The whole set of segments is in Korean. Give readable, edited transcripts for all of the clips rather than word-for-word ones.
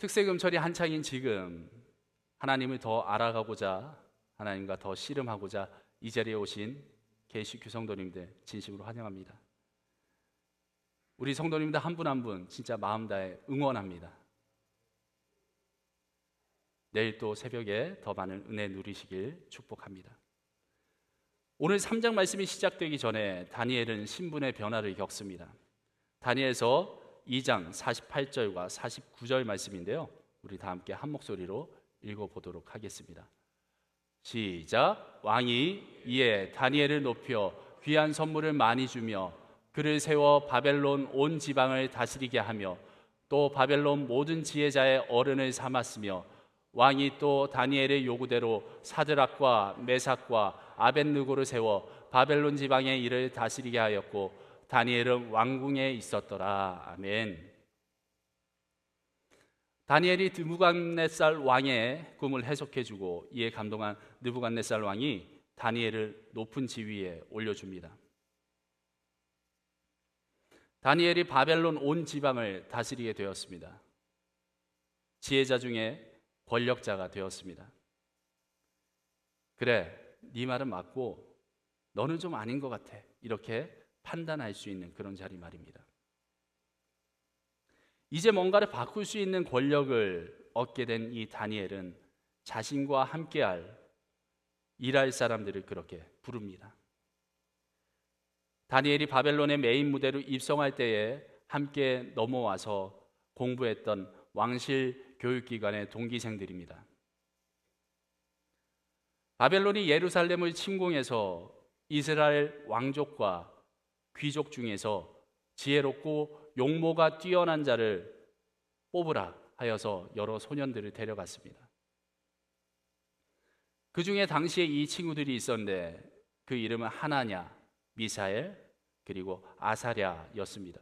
특세금철이 한창인 지금 하나님을 더 알아가고자, 하나님과 더 씨름하고자 이 자리에 오신 개식교 성도님들 진심으로 환영합니다. 우리 성도님들 한 분 한 분 진짜 마음 다해 응원합니다. 내일 또 새벽에 더 많은 은혜 누리시길 축복합니다. 오늘 3장 말씀이 시작되기 전에 다니엘은 신분의 변화를 겪습니다. 다니엘서 2장 48절과 49절 말씀인데요, 우리 다 함께 한 목소리로 읽어보도록 하겠습니다. 시작. 왕이 이에 다니엘을 높여 귀한 선물을 많이 주며 그를 세워 바벨론 온 지방을 다스리게 하며 또 바벨론 모든 지혜자의 어른을 삼았으며 왕이 또 다니엘의 요구대로 사드락과 메삭과 아벳느고를 세워 바벨론 지방의 일을 다스리게 하였고 다니엘은 왕궁에 있었더라. 아멘. 다니엘이 느부갓네살 왕의 꿈을 해석해주고 이에 감동한 느부갓네살 왕이 다니엘을 높은 지위에 올려줍니다. 다니엘이 바벨론 온 지방을 다스리게 되었습니다. 지혜자 중에 권력자가 되었습니다. 그래, 네 말은 맞고 너는 좀 아닌 것 같아, 이렇게 판단할 수 있는 그런 자리 말입니다. 이제 뭔가를 바꿀 수 있는 권력을 얻게 된 이 다니엘은 자신과 함께할 일할 사람들을 그렇게 부릅니다. 다니엘이 바벨론의 메인 무대로 입성할 때에 함께 넘어와서 공부했던 왕실 교육기관의 동기생들입니다. 바벨론이 예루살렘을 침공해서 이스라엘 왕족과 귀족 중에서 지혜롭고 용모가 뛰어난 자를 뽑으라 하여서 여러 소년들을 데려갔습니다. 그 중에 당시에 이 친구들이 있었는데 그 이름은 하나냐, 미사엘, 그리고 아사랴였습니다.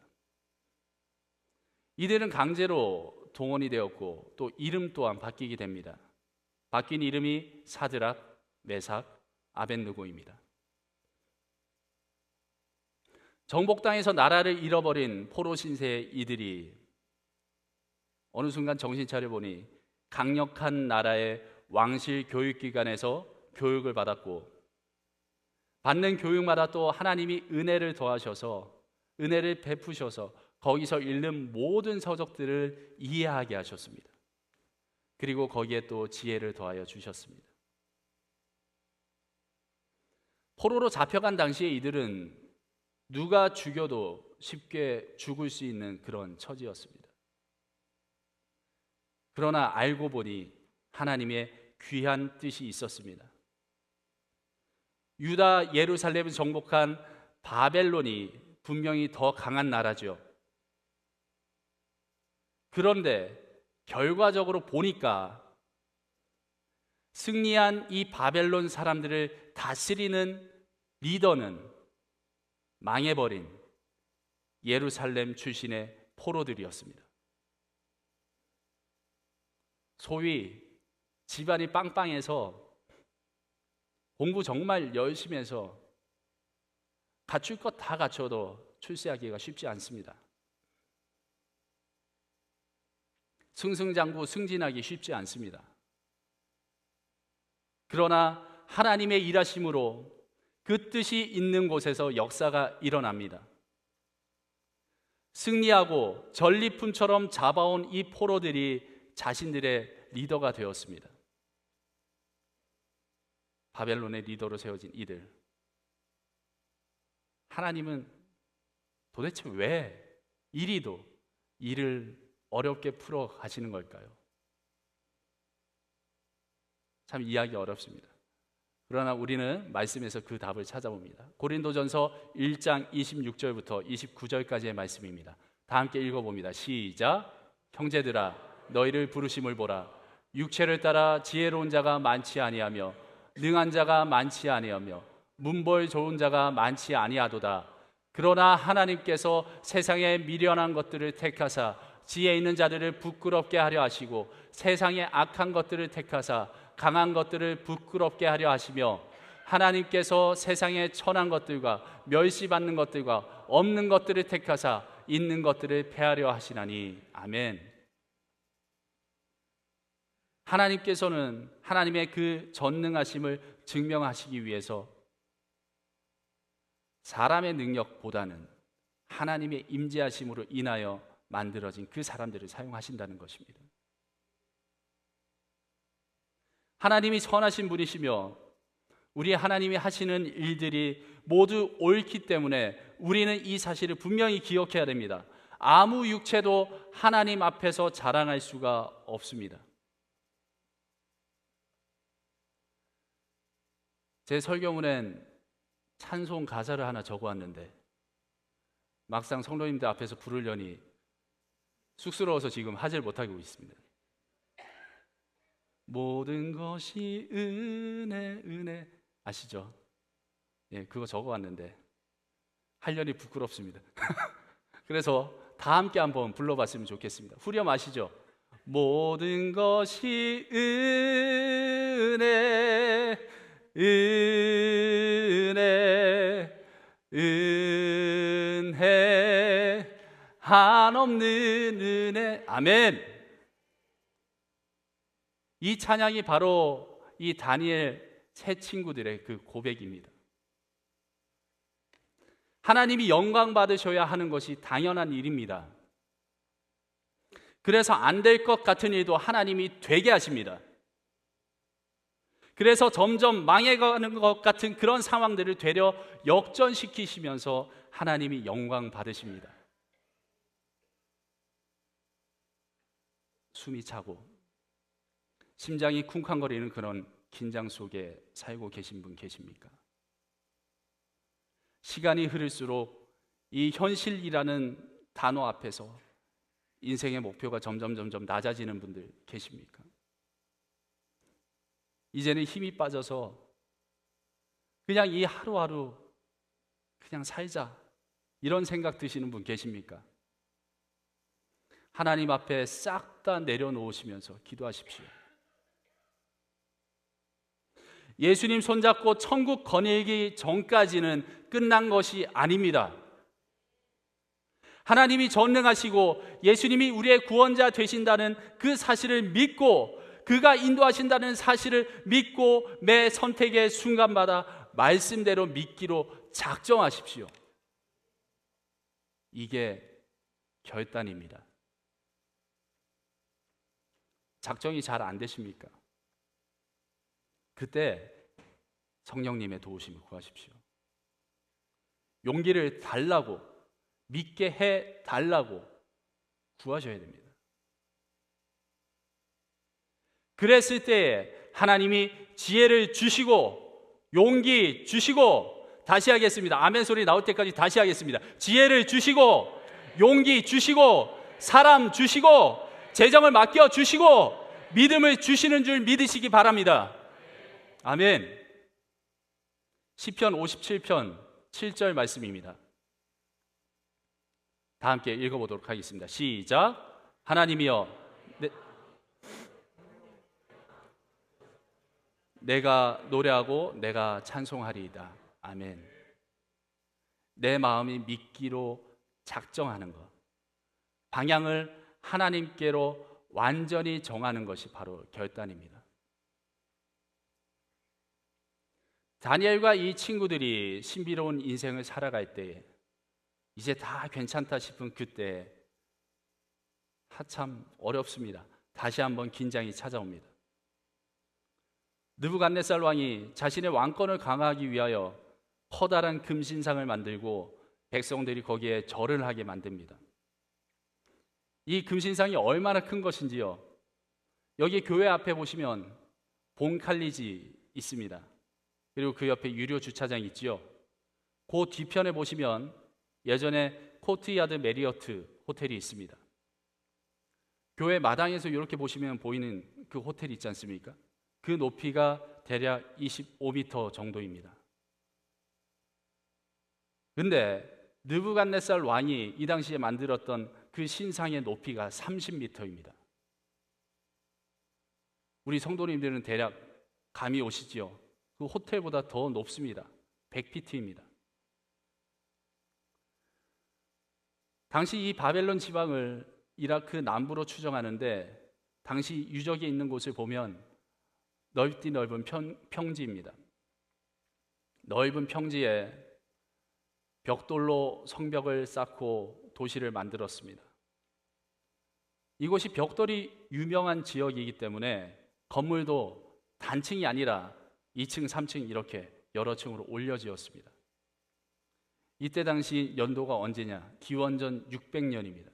이들은 강제로 동원이 되었고 또 이름 또한 바뀌게 됩니다. 바뀐 이름이 사드락, 메삭, 아벳느고입니다. 정복당에서 나라를 잃어버린 포로 신세의 이들이 어느 순간 정신 차려보니 강력한 나라의 왕실 교육기관에서 교육을 받았고 받는 교육마다 또 하나님이 은혜를 더하셔서 은혜를 베푸셔서 거기서 읽는 모든 서적들을 이해하게 하셨습니다. 그리고 거기에 또 지혜를 더하여 주셨습니다. 포로로 잡혀간 당시에 이들은 누가 죽여도 쉽게 죽을 수 있는 그런 처지였습니다. 그러나 알고 보니 하나님의 귀한 뜻이 있었습니다. 유다 예루살렘을 정복한 바벨론이 분명히 더 강한 나라죠. 그런데 결과적으로 보니까 승리한 이 바벨론 사람들을 다스리는 리더는 망해버린 예루살렘 출신의 포로들이었습니다. 소위 집안이 빵빵해서 공부 정말 열심히 해서 갖출 것 다 갖춰도 출세하기가 쉽지 않습니다. 승승장구 승진하기 쉽지 않습니다. 그러나 하나님의 일하심으로 그 뜻이 있는 곳에서 역사가 일어납니다. 승리하고 전리품처럼 잡아온 이 포로들이 자신들의 리더가 되었습니다. 바벨론의 리더로 세워진 이들. 하나님은 도대체 왜 이리도 일을 어렵게 풀어 가시는 걸까요? 참 이해하기 어렵습니다. 그러나 우리는 말씀에서 그 답을 찾아봅니다. 고린도전서 1장 26절부터 29절까지의 말씀입니다. 다 함께 읽어봅니다. 시작. 형제들아 너희를 부르심을 보라. 육체를 따라 지혜로운 자가 많지 아니하며 능한 자가 많지 아니하며 문벌 좋은 자가 많지 아니하도다. 그러나 하나님께서 세상에 미련한 것들을 택하사 지혜 있는 자들을 부끄럽게 하려 하시고 세상의 악한 것들을 택하사 강한 것들을 부끄럽게 하려 하시며 하나님께서 세상의 천한 것들과 멸시받는 것들과 없는 것들을 택하사 있는 것들을 폐하려 하시나니. 아멘. 하나님께서는 하나님의 그 전능하심을 증명하시기 위해서 사람의 능력보다는 하나님의 임재하심으로 인하여 만들어진 그 사람들을 사용하신다는 것입니다. 하나님이 선하신 분이시며 우리 하나님이 하시는 일들이 모두 옳기 때문에 우리는 이 사실을 분명히 기억해야 됩니다. 아무 육체도 하나님 앞에서 자랑할 수가 없습니다. 제 설교문엔 찬송 가사를 하나 적어왔는데 막상 성도님들 앞에서 부르려니 쑥스러워서 지금 하질 못하고 있습니다. 모든 것이 은혜 은혜 아시죠? 예, 그거 적어왔는데 하려니 부끄럽습니다. 그래서 다 함께 한번 불러봤으면 좋겠습니다. 후렴 아시죠? 모든 것이 은혜 은혜 은혜 한없는 은혜 아멘. 이 찬양이 바로 이 다니엘 세 친구들의 그 고백입니다. 하나님이 영광 받으셔야 하는 것이 당연한 일입니다. 그래서 안 될 것 같은 일도 하나님이 되게 하십니다. 그래서 점점 망해가는 것 같은 그런 상황들을 되려 역전시키시면서 하나님이 영광 받으십니다. 숨이 차고 심장이 쿵쾅거리는 그런 긴장 속에 살고 계신 분 계십니까? 시간이 흐를수록 이 현실이라는 단어 앞에서 인생의 목표가 점점 낮아지는 분들 계십니까? 이제는 힘이 빠져서 그냥 이 하루하루 그냥 살자 이런 생각 드시는 분 계십니까? 하나님 앞에 싹 다 내려놓으시면서 기도하십시오. 예수님 손잡고 천국 거닐기 전까지는 끝난 것이 아닙니다. 하나님이 전능하시고 예수님이 우리의 구원자 되신다는 그 사실을 믿고 그가 인도하신다는 사실을 믿고 매 선택의 순간마다 말씀대로 믿기로 작정하십시오. 이게 결단입니다. 작정이 잘 안 되십니까? 그때 성령님의 도우심을 구하십시오. 용기를 달라고, 믿게 해 달라고 구하셔야 됩니다. 그랬을 때 하나님이 지혜를 주시고 용기 주시고, 다시 하겠습니다. 아멘 소리 나올 때까지 다시 하겠습니다. 지혜를 주시고 용기 주시고 사람 주시고 재정을 맡겨 주시고 믿음을 주시는 줄 믿으시기 바랍니다. 아멘. 시편 57편 7절 말씀입니다. 다 함께 읽어보도록 하겠습니다. 시작. 하나님이여 내가 노래하고 내가 찬송하리이다. 아멘. 내 마음이 믿기로 작정하는 것, 방향을 하나님께로 완전히 정하는 것이 바로 결단입니다. 다니엘과 이 친구들이 신비로운 인생을 살아갈 때에 이제 다 괜찮다 싶은 그때 한참 어렵습니다. 다시 한번 긴장이 찾아옵니다. 느부갓네살 왕이 자신의 왕권을 강화하기 위하여 커다란 금신상을 만들고 백성들이 거기에 절을 하게 만듭니다. 이 금신상이 얼마나 큰 것인지요, 여기 교회 앞에 보시면 본칼리지 있습니다. 그리고 그 옆에 유료 주차장 있지요. 그 뒤편에 보시면 예전에 코트야드 메리어트 호텔이 있습니다. 교회 마당에서 이렇게 보시면 보이는 그 호텔이 있지 않습니까? 그 높이가 대략 25m 정도입니다. 근데 느부갓네살 왕이 이 당시에 만들었던 그 신상의 높이가 30m입니다. 우리 성도님들은 대략 감이 오시지요. 그 호텔보다 더 높습니다. 100피트입니다. 당시 이 바벨론 지방을 이라크 남부로 추정하는데 당시 유적이 있는 곳을 보면 넓디 넓은 평지입니다. 넓은 평지에 벽돌로 성벽을 쌓고 도시를 만들었습니다. 이곳이 벽돌이 유명한 지역이기 때문에 건물도 단층이 아니라 2층, 3층 이렇게 여러 층으로 올려지었습니다. 이때 당시 연도가 언제냐? 기원전 600년입니다.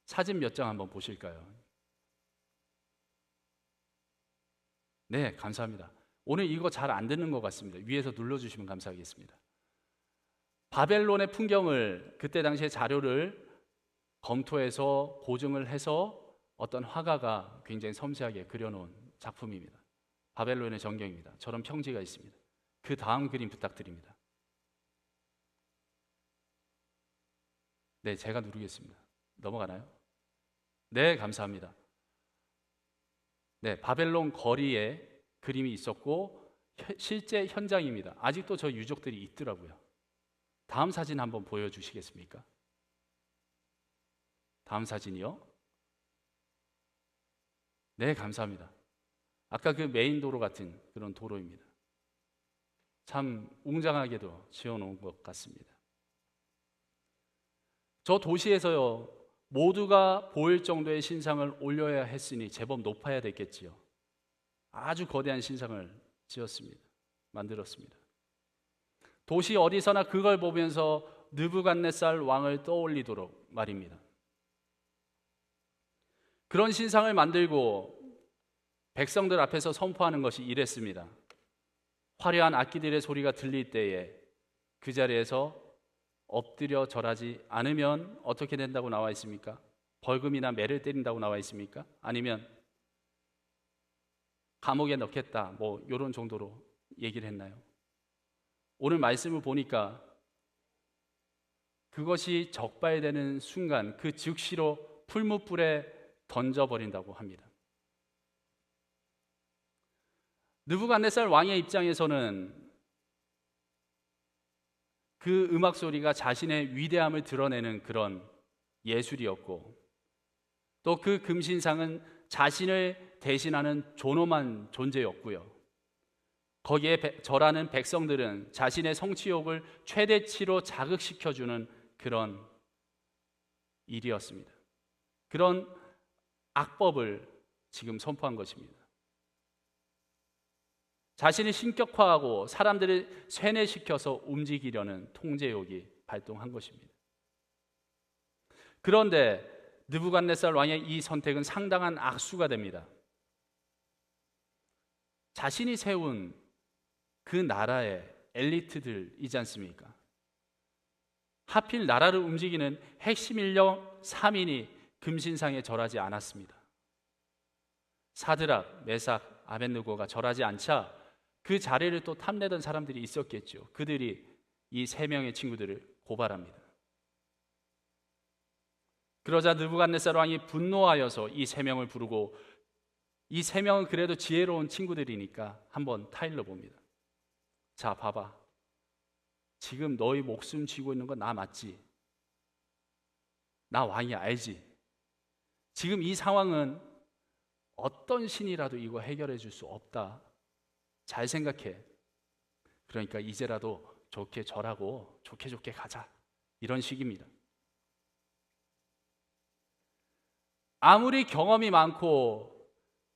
사진 몇 장 한번 보실까요? 네, 감사합니다. 오늘 이거 잘 안 듣는 것 같습니다. 위에서 눌러주시면 감사하겠습니다. 바벨론의 풍경을 그때 당시의 자료를 검토해서 고증을 해서 어떤 화가가 굉장히 섬세하게 그려놓은 작품입니다. 바벨론의 전경입니다. 저런 평지가 있습니다. 그 다음 그림 부탁드립니다. 네, 제가 누르겠습니다. 넘어가나요? 네, 감사합니다. 네, 바벨론 거리에 그림이 있었고 실제 현장입니다. 아직도 저 유적들이 있더라고요. 다음 사진 한번 보여주시겠습니까? 다음 사진이요. 네, 감사합니다. 아까 그 메인 도로 같은 그런 도로입니다. 참 웅장하게도 지어놓은 것 같습니다. 저 도시에서요, 모두가 보일 정도의 신상을 올려야 했으니 제법 높아야 됐겠지요. 아주 거대한 신상을 지었습니다. 만들었습니다. 도시 어디서나 그걸 보면서 느부갓네살 왕을 떠올리도록 말입니다. 그런 신상을 만들고 백성들 앞에서 선포하는 것이 이랬습니다. 화려한 악기들의 소리가 들릴 때에 그 자리에서 엎드려 절하지 않으면 어떻게 된다고 나와 있습니까? 벌금이나 매를 때린다고 나와 있습니까? 아니면 감옥에 넣겠다, 뭐 이런 정도로 얘기를 했나요? 오늘 말씀을 보니까 그것이 적발되는 순간 그 즉시로 풀무불에 던져버린다고 합니다. 느부갓네살 왕의 입장에서는 그 음악 소리가 자신의 위대함을 드러내는 그런 예술이었고, 또 그 금신상은 자신을 대신하는 존엄한 존재였고요. 거기에 절하는 백성들은 자신의 성취욕을 최대치로 자극시켜주는 그런 일이었습니다. 그런 악법을 지금 선포한 것입니다. 자신을 신격화하고 사람들을 세뇌시켜서 움직이려는 통제욕이 발동한 것입니다. 그런데 느부갓네살 왕의 이 선택은 상당한 악수가 됩니다. 자신이 세운 그 나라의 엘리트들이지 않습니까? 하필 나라를 움직이는 핵심 인력 3인이 금신상에 절하지 않았습니다. 사드락, 메삭, 아벳느고가 절하지 않자 그 자리를 또 탐내던 사람들이 있었겠죠. 그들이 이 3명의 친구들을 고발합니다. 그러자 느부갓네살 왕이 분노하여서 이 3명을 부르고, 이 3명은 그래도 지혜로운 친구들이니까 한번 타일러 봅니다. 자, 봐봐. 지금 너희 목숨 쥐고 있는 건 나 맞지? 나 왕이 알지? 지금 이 상황은 어떤 신이라도 이거 해결해 줄 수 없다. 잘 생각해. 그러니까 이제라도 좋게 절하고 좋게 좋게 가자. 이런 식입니다. 아무리 경험이 많고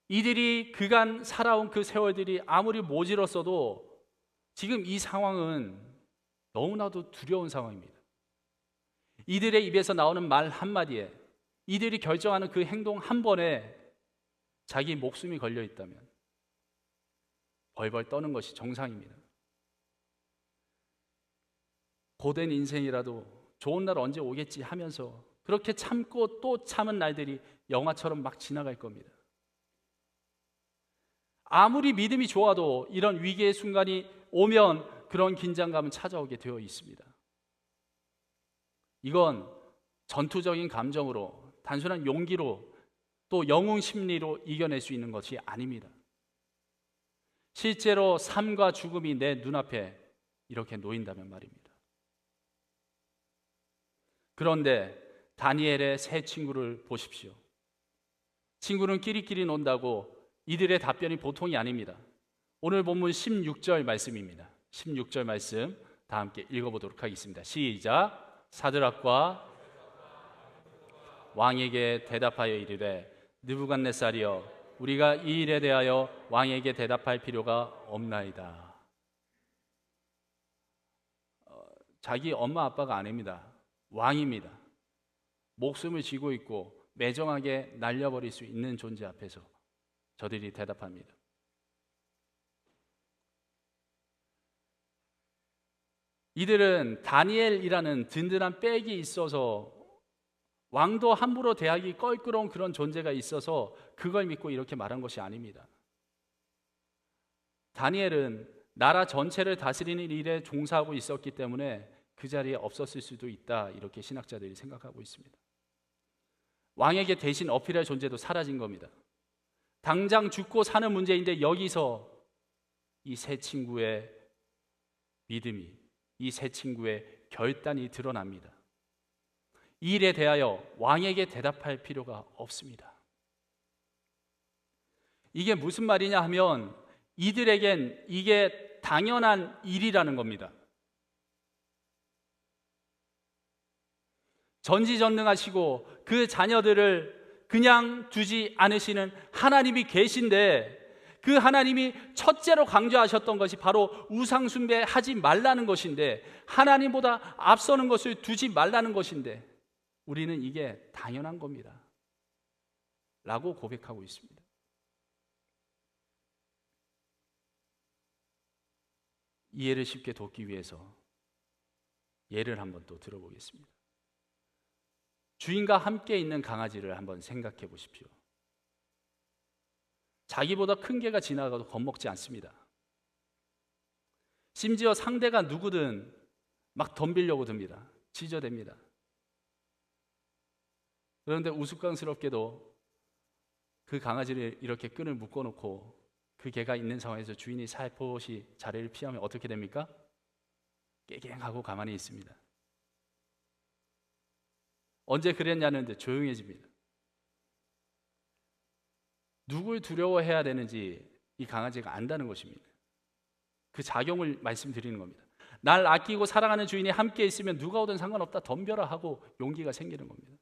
이들이 그간 살아온 그 세월들이 아무리 모질었어도 지금 이 상황은 너무나도 두려운 상황입니다. 이들의 입에서 나오는 말 한마디에, 이들이 결정하는 그 행동 한 번에 자기 목숨이 걸려 있다면 벌벌 떠는 것이 정상입니다. 고된 인생이라도 좋은 날 언제 오겠지 하면서 그렇게 참고 또 참은 날들이 영화처럼 막 지나갈 겁니다. 아무리 믿음이 좋아도 이런 위기의 순간이 오면 그런 긴장감은 찾아오게 되어 있습니다. 이건 전투적인 감정으로, 단순한 용기로, 또 영웅 심리로 이겨낼 수 있는 것이 아닙니다. 실제로 삶과 죽음이 내 눈앞에 이렇게 놓인다면 말입니다. 그런데 다니엘의 세 친구를 보십시오. 친구는 끼리끼리 논다고 이들의 답변이 보통이 아닙니다. 오늘 본문 16절 말씀입니다. 16절 말씀 다 함께 읽어보도록 하겠습니다. 시작. 사드락과 왕에게 대답하여 이르되 느부갓네살이여 우리가 이 일에 대하여 왕에게 대답할 필요가 없나이다. 자기 엄마 아빠가 아닙니다. 왕입니다. 목숨을 쥐고 있고 매정하게 날려버릴 수 있는 존재 앞에서 저들이 대답합니다. 이들은 다니엘이라는 든든한 백이 있어서 왕도 함부로 대하기 껄끄러운 그런 존재가 있어서 그걸 믿고 이렇게 말한 것이 아닙니다. 다니엘은 나라 전체를 다스리는 일에 종사하고 있었기 때문에 그 자리에 없었을 수도 있다, 이렇게 신학자들이 생각하고 있습니다. 왕에게 대신 어필할 존재도 사라진 겁니다. 당장 죽고 사는 문제인데 여기서 이 세 친구의 믿음이, 이 세 친구의 결단이 드러납니다. 이 일에 대하여 왕에게 대답할 필요가 없습니다. 이게 무슨 말이냐 하면 이들에겐 이게 당연한 일이라는 겁니다. 전지전능하시고 그 자녀들을 그냥 두지 않으시는 하나님이 계신데, 그 하나님이 첫째로 강조하셨던 것이 바로 우상 숭배하지 말라는 것인데, 하나님보다 앞서는 것을 두지 말라는 것인데 우리는 이게 당연한 겁니다 라고 고백하고 있습니다. 이해를 쉽게 돕기 위해서 예를 한번 또 들어보겠습니다. 주인과 함께 있는 강아지를 한번 생각해 보십시오. 자기보다 큰 개가 지나가도 겁먹지 않습니다. 심지어 상대가 누구든 막 덤비려고 듭니다. 지저댑니다. 그런데 우스꽝스럽게도 그 강아지를 이렇게 끈을 묶어놓고 그 개가 있는 상황에서 주인이 살포시 자리를 피하면 어떻게 됩니까? 깨갱하고 가만히 있습니다. 언제 그랬냐는데 조용해집니다. 누굴 두려워해야 되는지 이 강아지가 안다는 것입니다. 그 작용을 말씀드리는 겁니다. 날 아끼고 사랑하는 주인이 함께 있으면 누가 오든 상관없다, 덤벼라 하고 용기가 생기는 겁니다.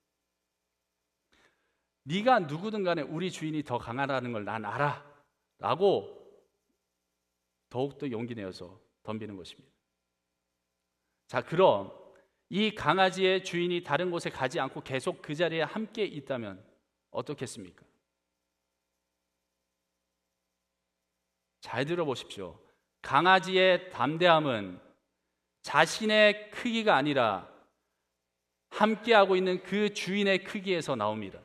네가 누구든 간에 우리 주인이 더 강하다는 걸 난 알아 라고 더욱더 용기 내어서 덤비는 것입니다. 자, 그럼 이 강아지의 주인이 다른 곳에 가지 않고 계속 그 자리에 함께 있다면 어떻겠습니까? 잘 들어보십시오. 강아지의 담대함은 자신의 크기가 아니라 함께하고 있는 그 주인의 크기에서 나옵니다.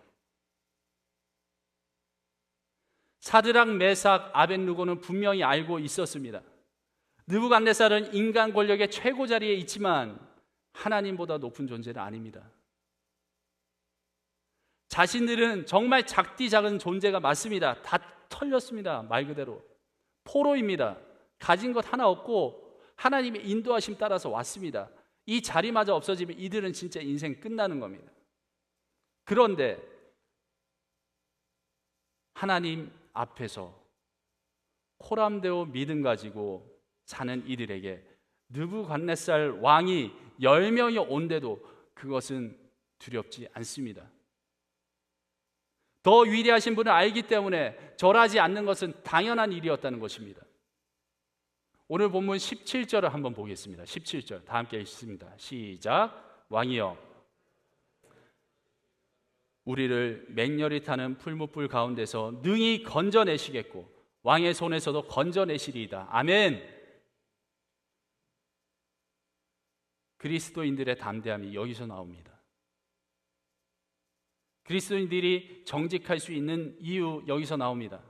사드락, 메삭, 아벳느고는 분명히 알고 있었습니다. 느부갓네살은 인간 권력의 최고 자리에 있지만 하나님보다 높은 존재는 아닙니다. 자신들은 정말 작디 작은 존재가 맞습니다. 다 털렸습니다. 말 그대로 포로입니다. 가진 것 하나 없고 하나님의 인도하심 따라서 왔습니다. 이 자리마저 없어지면 이들은 진짜 인생 끝나는 겁니다. 그런데 하나님 앞에서 코람되어 믿음 가지고 사는 이들에게 느부갓네살 왕이 10명이 온데도 그것은 두렵지 않습니다. 더 위대하신 분을 알기 때문에 절하지 않는 것은 당연한 일이었다는 것입니다. 오늘 본문 17절을 한번 보겠습니다. 17절 다 함께 읽습니다. 시작. 왕이여, 우리를 맹렬히 타는 풀무불 가운데서 능히 건져내시겠고 왕의 손에서도 건져내시리이다. 아멘. 그리스도인들의 담대함이 여기서 나옵니다. 그리스도인들이 정직할 수 있는 이유 여기서 나옵니다.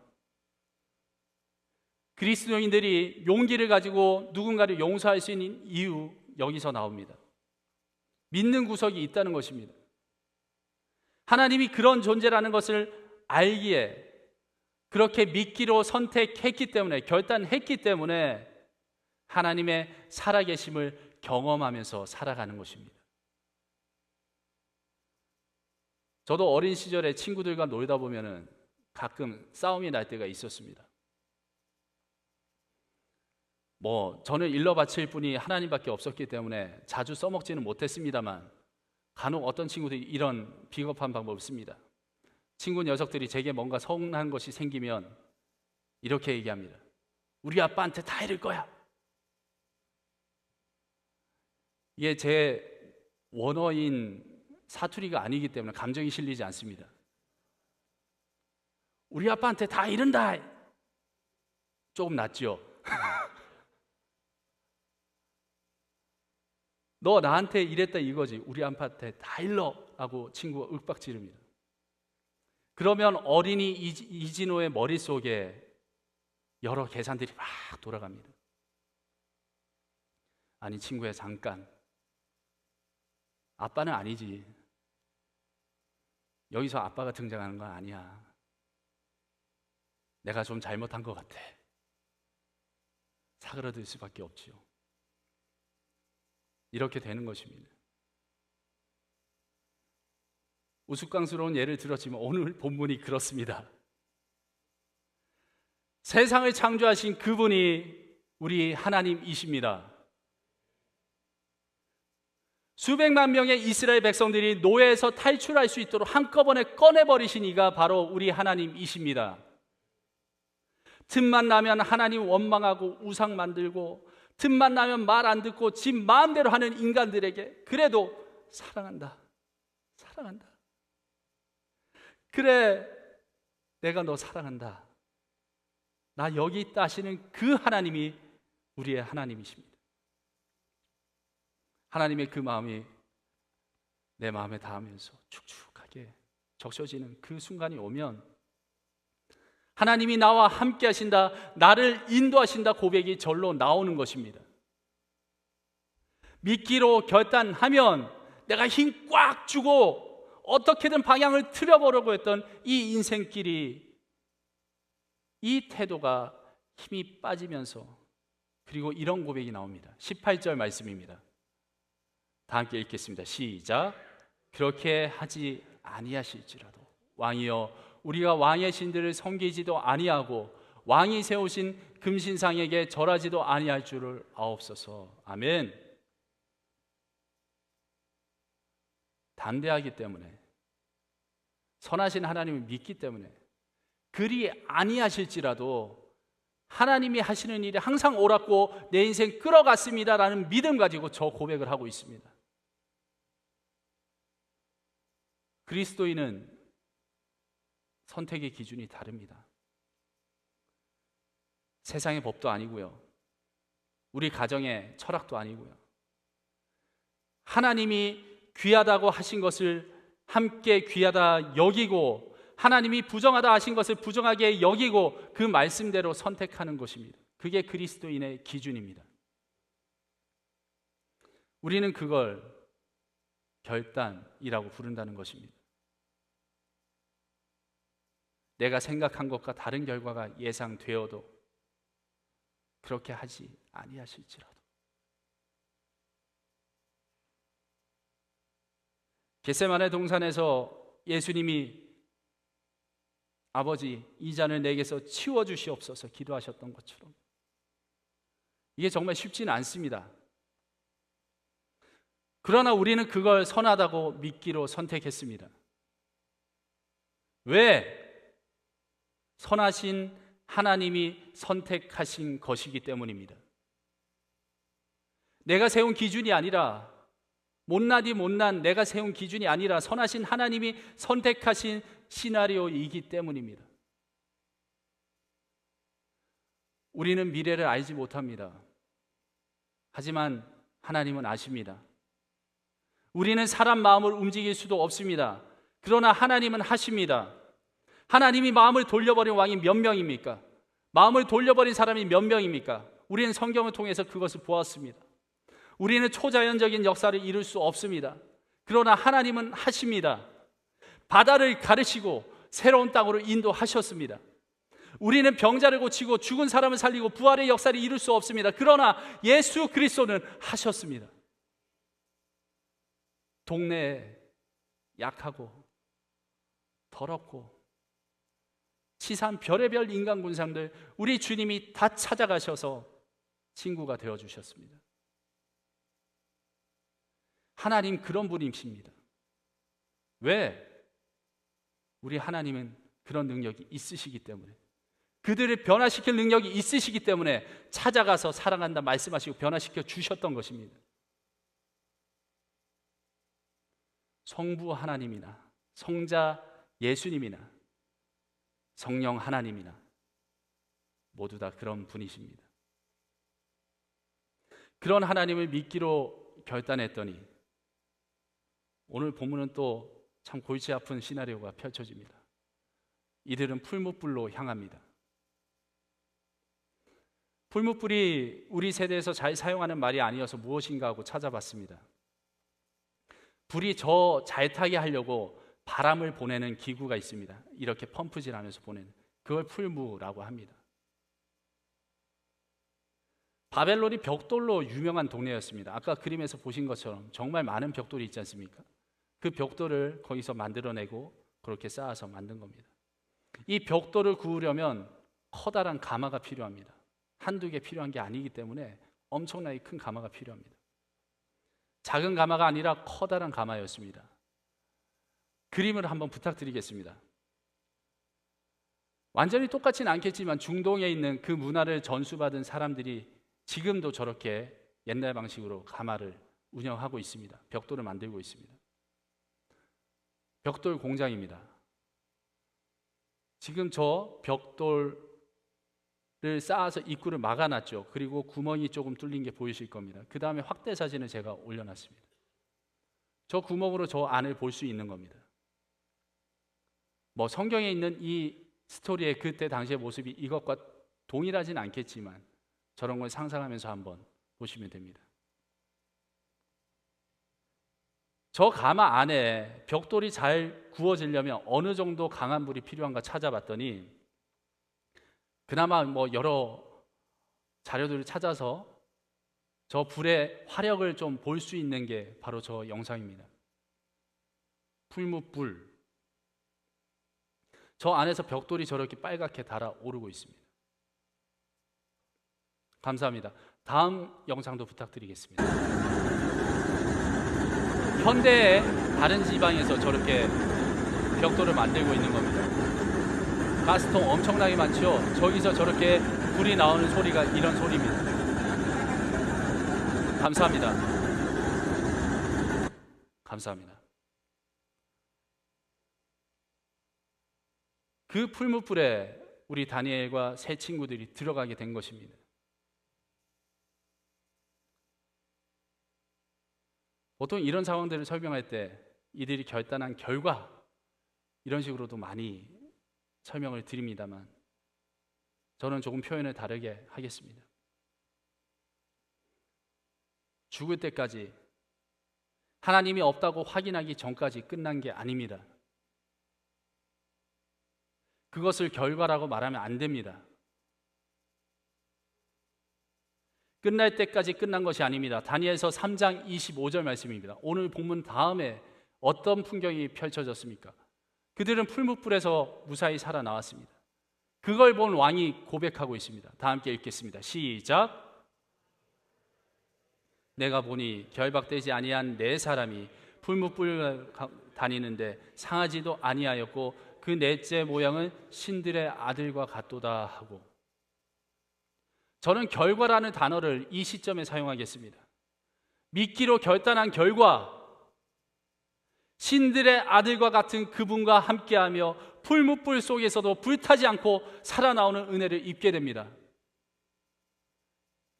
그리스도인들이 용기를 가지고 누군가를 용서할 수 있는 이유 여기서 나옵니다. 믿는 구석이 있다는 것입니다. 하나님이 그런 존재라는 것을 알기에 그렇게 믿기로 선택했기 때문에, 결단했기 때문에 하나님의 살아계심을 경험하면서 살아가는 것입니다. 저도 어린 시절에 친구들과 놀다 보면은 가끔 싸움이 날 때가 있었습니다. 저는 일러 바칠 분이 하나님밖에 없었기 때문에 자주 써먹지는 못했습니다만 간혹 어떤 친구들이 이런 비겁한 방법을 씁니다. 친구 녀석들이 제게 뭔가 서운한 것이 생기면 이렇게 얘기합니다. 우리 아빠한테 다 이럴 거야. 이게 제 원어인 사투리가 아니기 때문에 감정이 실리지 않습니다. 우리 아빠한테 다 이른다. 조금 낫죠? 너 나한테 이랬다 이거지. 우리 아빠한테 다 일러 라고 친구가 윽박지릅니다. 그러면 어린이 이진호의 머릿속에 여러 계산들이 막 돌아갑니다. 아니 친구야, 잠깐. 아빠는 아니지. 여기서 아빠가 등장하는 건 아니야. 내가 좀 잘못한 것 같아. 사그라들 수밖에 없지요. 이렇게 되는 것입니다. 우스꽝스러운 예를 들었지만 오늘 본문이 그렇습니다. 세상을 창조하신 그분이 우리 하나님이십니다. 수백만 명의 이스라엘 백성들이 노예에서 탈출할 수 있도록 한꺼번에 꺼내버리신 이가 바로 우리 하나님이십니다. 틈만 나면 하나님 원망하고 우상 만들고, 틈만 나면 말 안 듣고 지 마음대로 하는 인간들에게 그래도 사랑한다, 사랑한다. 그래, 내가 너 사랑한다, 나 여기 있다 하시는 그 하나님이 우리의 하나님이십니다. 하나님의 그 마음이 내 마음에 닿으면서 축축하게 적셔지는 그 순간이 오면 하나님이 나와 함께 하신다, 나를 인도하신다 고백이 절로 나오는 것입니다. 믿기로 결단하면 내가 힘 꽉 주고 어떻게든 방향을 틀어보려고 했던 이 인생길이, 이 태도가 힘이 빠지면서, 그리고 이런 고백이 나옵니다. 18절 말씀입니다. 다 함께 읽겠습니다. 시작. 그렇게 하지 아니하실지라도 왕이여, 우리가 왕의 신들을 섬기지도 아니하고 왕이 세우신 금신상에게 절하지도 아니할 줄을 아옵소서. 아멘. 담대하기 때문에, 선하신 하나님을 믿기 때문에, 그리 아니하실지라도 하나님이 하시는 일이 항상 옳았고 내 인생 끌어갔습니다라는 믿음 가지고 저 고백을 하고 있습니다. 그리스도인은 선택의 기준이 다릅니다. 세상의 법도 아니고요, 우리 가정의 철학도 아니고요, 하나님이 귀하다고 하신 것을 함께 귀하다 여기고 하나님이 부정하다 하신 것을 부정하게 여기고 그 말씀대로 선택하는 것입니다. 그게 그리스도인의 기준입니다. 우리는 그걸 결단이라고 부른다는 것입니다. 내가 생각한 것과 다른 결과가 예상되어도 그렇게 하지 아니하실지라도. 겟세마네 동산에서 예수님이 아버지, 이 잔을 내게서 치워주시옵소서 기도하셨던 것처럼 이게 정말 쉽지는 않습니다. 그러나 우리는 그걸 선하다고 믿기로 선택했습니다. 왜? 선하신 하나님이 선택하신 것이기 때문입니다. 내가 세운 기준이 아니라, 못나디 못난 내가 세운 기준이 아니라 선하신 하나님이 선택하신 시나리오이기 때문입니다. 우리는 미래를 알지 못합니다. 하지만 하나님은 아십니다. 우리는 사람 마음을 움직일 수도 없습니다. 그러나 하나님은 하십니다. 하나님이 마음을 돌려버린 왕이 몇 명입니까? 마음을 돌려버린 사람이 몇 명입니까? 우리는 성경을 통해서 그것을 보았습니다. 우리는 초자연적인 역사를 이룰 수 없습니다. 그러나 하나님은 하십니다. 바다를 가르시고 새로운 땅으로 인도하셨습니다. 우리는 병자를 고치고 죽은 사람을 살리고 부활의 역사를 이룰 수 없습니다. 그러나 예수 그리스도는 하셨습니다. 동네에 약하고 더럽고 치사한 별의별 인간 군상들 우리 주님이 다 찾아가셔서 친구가 되어주셨습니다. 하나님 그런 분이십니다. 왜? 우리 하나님은 그런 능력이 있으시기 때문에, 그들을 변화시킬 능력이 있으시기 때문에 찾아가서 사랑한다 말씀하시고 변화시켜 주셨던 것입니다. 성부 하나님이나 성자 예수님이나 성령 하나님이나 모두 다 그런 분이십니다. 그런 하나님을 믿기로 결단했더니 오늘 본문은 또 참 골치 아픈 시나리오가 펼쳐집니다. 이들은 풀무불로 향합니다. 풀무불이 우리 세대에서 잘 사용하는 말이 아니어서 무엇인가 하고 찾아봤습니다. 불이 저 잘 타게 하려고 바람을 보내는 기구가 있습니다. 이렇게 펌프질하면서 보내는, 그걸 풀무라고 합니다. 바벨론이 벽돌로 유명한 동네였습니다. 아까 그림에서 보신 것처럼 정말 많은 벽돌이 있지 않습니까? 그 벽돌을 거기서 만들어내고 그렇게 쌓아서 만든 겁니다. 이 벽돌을 구우려면 커다란 가마가 필요합니다. 한두 개 필요한 게 아니기 때문에 엄청나게 큰 가마가 필요합니다. 작은 가마가 아니라 커다란 가마였습니다. 그림을 한번 부탁드리겠습니다. 완전히 똑같지는 않겠지만 중동에 있는 그 문화를 전수받은 사람들이 지금도 저렇게 옛날 방식으로 가마를 운영하고 있습니다. 벽돌을 만들고 있습니다. 벽돌 공장입니다. 지금 저 벽돌을 쌓아서 입구를 막아놨죠. 그리고 구멍이 조금 뚫린 게 보이실 겁니다. 그 다음에 확대 사진을 제가 올려놨습니다. 저 구멍으로 저 안을 볼 수 있는 겁니다. 뭐 성경에 있는 이 스토리의 그때 당시의 모습이 이것과 동일하진 않겠지만 저런 걸 상상하면서 한번 보시면 됩니다. 저 가마 안에 벽돌이 잘 구워지려면 어느 정도 강한 불이 필요한가 찾아봤더니 그나마 뭐 여러 자료들을 찾아서 저 불의 화력을 좀 볼 수 있는 게 바로 저 영상입니다. 풀무불. 저 안에서 벽돌이 저렇게 빨갛게 달아오르고 있습니다. 감사합니다. 다음 영상도 부탁드리겠습니다. 현대의 다른 지방에서 저렇게 벽돌을 만들고 있는 겁니다. 가스통 엄청나게 많죠? 저기서 저렇게 불이 나오는 소리가 이런 소리입니다. 감사합니다. 감사합니다. 그 풀무불에 우리 다니엘과 세 친구들이 들어가게 된 것입니다. 보통 이런 상황들을 설명할 때 이들이 결단한 결과 이런 식으로도 많이 설명을 드립니다만 저는 조금 표현을 다르게 하겠습니다. 죽을 때까지 하나님이 없다고 확인하기 전까지 끝난 게 아닙니다. 그것을 결과라고 말하면 안 됩니다. 끝날 때까지 끝난 것이 아닙니다. 다니엘서 3장 25절 말씀입니다. 오늘 본문 다음에 어떤 풍경이 펼쳐졌습니까? 그들은 풀무불에서 무사히 살아나왔습니다. 그걸 본 왕이 고백하고 있습니다. 다 함께 읽겠습니다. 시작. 내가 보니 결박되지 아니한 네 사람이 풀무불 다니는데 상하지도 아니하였고 그 넷째 모양은 신들의 아들과 같도다 하고, 저는 결과라는 단어를 이 시점에 사용하겠습니다. 믿기로 결단한 결과, 신들의 아들과 같은 그분과 함께하며 풀무불 속에서도 불타지 않고 살아나오는 은혜를 입게 됩니다.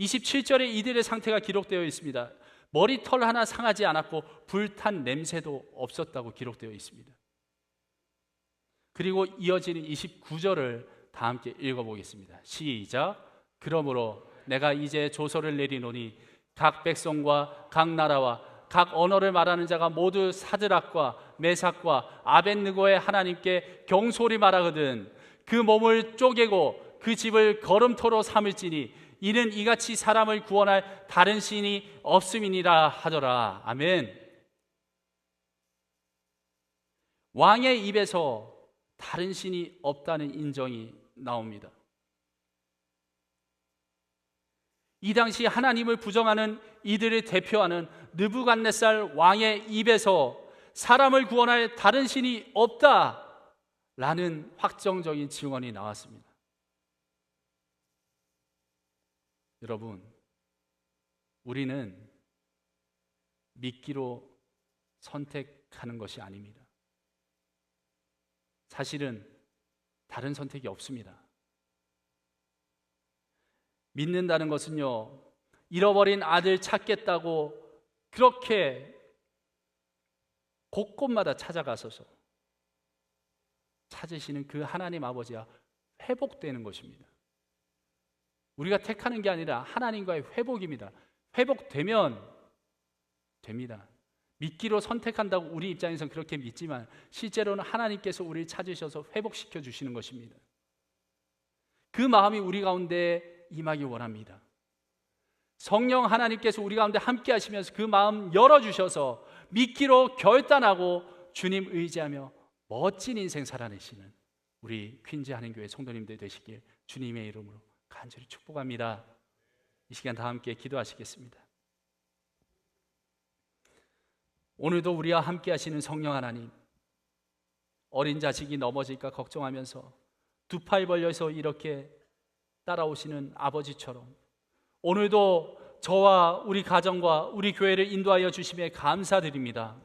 27절에 이들의 상태가 기록되어 있습니다. 머리털 하나 상하지 않았고 불탄 냄새도 없었다고 기록되어 있습니다. 그리고 이어지는 29절을 다 함께 읽어보겠습니다. 시작. 그러므로 내가 이제 조서를 내리노니 각 백성과 각 나라와 각 언어를 말하는 자가 모두 사드락과 메삭과 아벳느고의 하나님께 경솔히 말하거든 그 몸을 쪼개고 그 집을 거름토로 삼을지니 이는 이같이 사람을 구원할 다른 신이 없음이니라 하더라. 아멘. 왕의 입에서 다른 신이 없다는 인정이 나옵니다. 이 당시 하나님을 부정하는 이들을 대표하는 느부갓네살 왕의 입에서 사람을 구원할 다른 신이 없다라는 확정적인 증언이 나왔습니다. 여러분, 우리는 믿기로 선택하는 것이 아닙니다. 사실은 다른 선택이 없습니다. 믿는다는 것은요, 잃어버린 아들 찾겠다고 그렇게 곳곳마다 찾아가서서 찾으시는 그 하나님 아버지와 회복되는 것입니다. 우리가 택하는 게 아니라 하나님과의 회복입니다. 회복되면 됩니다. 믿기로 선택한다고 우리 입장에서는 그렇게 믿지만 실제로는 하나님께서 우리를 찾으셔서 회복시켜 주시는 것입니다. 그 마음이 우리 가운데 임하기 원합니다. 성령 하나님께서 우리 가운데 함께 하시면서 그 마음 열어주셔서 믿기로 결단하고 주님 의지하며 멋진 인생 살아내시는 우리 퀸즈 한인교회 성도님들 되시길 주님의 이름으로 간절히 축복합니다. 이 시간 다 함께 기도하시겠습니다. 오늘도 우리와 함께 하시는 성령 하나님, 어린 자식이 넘어질까 걱정하면서 두 팔 벌려서 이렇게 따라오시는 아버지처럼 오늘도 저와 우리 가정과 우리 교회를 인도하여 주심에 감사드립니다.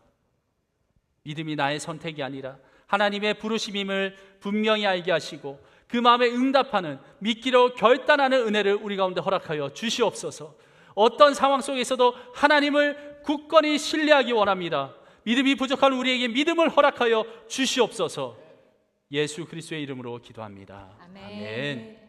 믿음이 나의 선택이 아니라 하나님의 부르심임을 분명히 알게 하시고 그 마음에 응답하는 믿기로 결단하는 은혜를 우리 가운데 허락하여 주시옵소서. 어떤 상황 속에서도 하나님을 굳건히 신뢰하기 원합니다. 믿음이 부족한 우리에게 믿음을 허락하여 주시옵소서. 예수 그리스도의 이름으로 기도합니다. 아멘. 아멘.